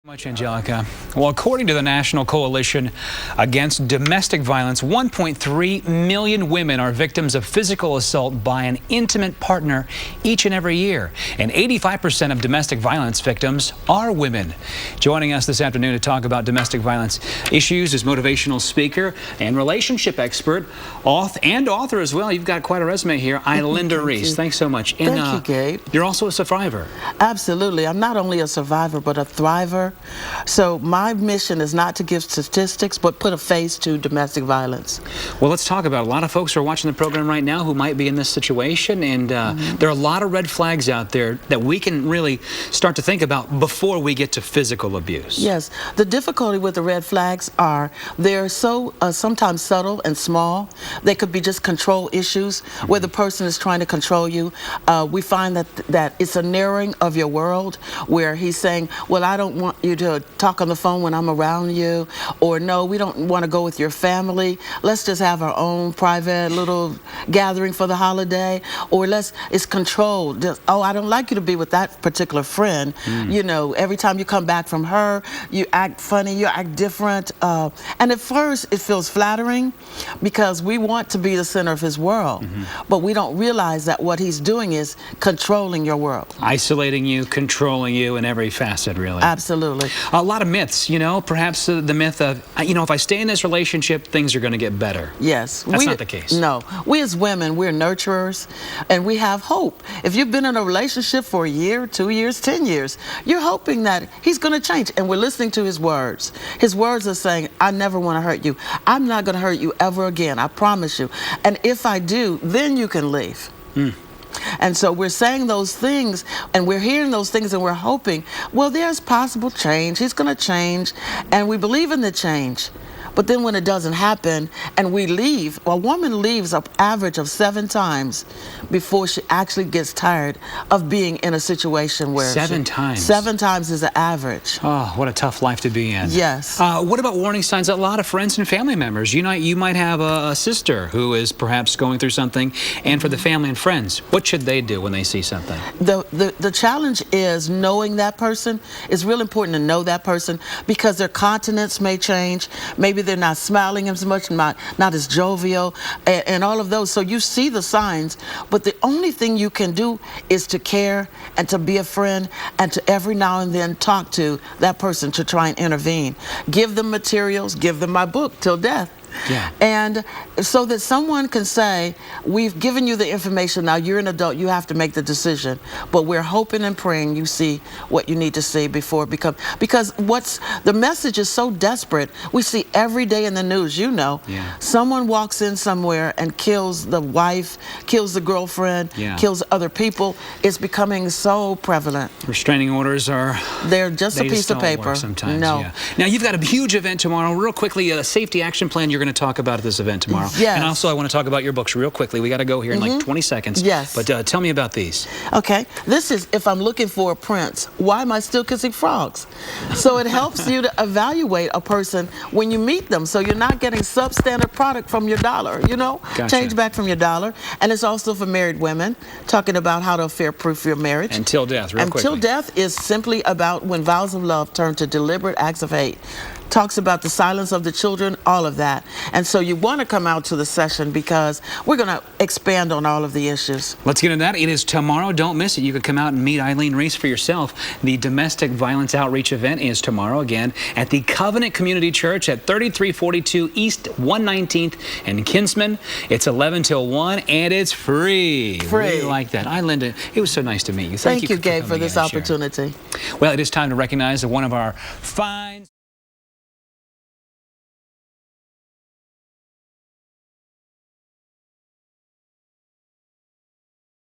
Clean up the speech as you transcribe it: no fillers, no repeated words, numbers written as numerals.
Much, Angelica. Well, according to the National Coalition Against Domestic Violence, 1.3 million women are victims of physical assault by an intimate partner each and every year. And 85% of domestic violence victims are women. Joining us this afternoon to talk about domestic violence issues is motivational speaker and relationship expert, and author as well. You've got quite a resume here, Ilinda Reese. Thanks so much. Thank you, Gabe. You're also a survivor. Absolutely. I'm not only a survivor, but a thriver. So my mission is not to give statistics, but put a face to domestic violence. Well, let's talk about it. A lot of folks are watching the program right now who might be in this situation, and there are a lot of red flags out there that we can really start to think about before we get to physical abuse. Yes. The difficulty with the red flags are they're so sometimes subtle and small. They could be just control issues where the person is trying to control you. We find that it's a narrowing of your world where he's saying, well, I don't want you to talk on the phone when I'm around you, or no, we don't want to go with your family. Let's just have our own private little gathering for the holiday, or it's controlled. Oh, I don't like you to be with that particular friend. You know, every time you come back from her, you act funny, you act different. And at first, it feels flattering because we want to be the center of his world, but we don't realize that what he's doing is controlling your world. Isolating you, controlling you in every facet, really. Absolutely. A lot of myths, you know, perhaps the myth of, you know, if I stay in this relationship, things are going to get better. Yes. That's not the case. No. We as women, we're nurturers, and we have hope. If you've been in a relationship for a year, 2 years, 10 years, you're hoping that he's going to change, and we're listening to his words. His words are saying, I never want to hurt you. I'm not going to hurt you ever again. I promise you. And if I do, then you can leave. And so we're saying those things, and we're hearing those things, and we're hoping, well, there's possible change. He's going to change, and we believe in the change. But then when it doesn't happen and we leave, well, a woman leaves an average of 7 times before she actually gets tired of being in a situation where 7 times? 7 times is the average. Oh, what a tough life to be in. Yes. What about warning signs? A lot of friends and family members. You might have a sister who is perhaps going through something, and for the family and friends, what should they do when they see something? The challenge is knowing that person. It's real important to know that person because their countenance may change. Maybe they're not smiling as much, not as jovial, and all of those. So you see the signs, but the only thing you can do is to care and to be a friend and to every now and then talk to that person to try and intervene. Give them materials, give them my book, Till Death. Yeah. And so that someone can say, we've given you the information, now you're an adult, you have to make the decision. But we're hoping and praying you see what you need to see before it becomes, because the message is so desperate. We see every day in the news, you know, someone walks in somewhere and kills the wife, kills the girlfriend, kills other people. It's becoming so prevalent. Restraining orders they're just a piece of paper. Sometimes. No. Yeah. Now you've got a huge event tomorrow. Real quickly, a safety action plan you're going to talk about at this event tomorrow. Yes. And also I want to talk about your books real quickly. We got to go here in like 20 seconds. Yes. But tell me about these. Okay. This is If I'm Looking for a Prince, Why Am I Still Kissing Frogs? So it helps you to evaluate a person when you meet them, so you're not getting substandard product from your dollar, you know? Gotcha. Change back from your dollar. And it's also for married women, talking about how to affair-proof your marriage. And Till Death, real quickly. Till Death is simply about when vows of love turn to deliberate acts of hate. Talks about the silence of the children, all of that. And so you want to come out to the session because we're going to expand on all of the issues. Let's get into that. It is tomorrow. Don't miss it. You can come out and meet Ilinda Reese for yourself. The Domestic Violence Outreach event is tomorrow again at the Covenant Community Church at 3342 East 119th in Kinsman. It's 11 till 1 and it's free. Free. Really like that. Ilinda, it was so nice to meet you. Thank you, Gabe, for this opportunity. Well, it is time to recognize one of our fine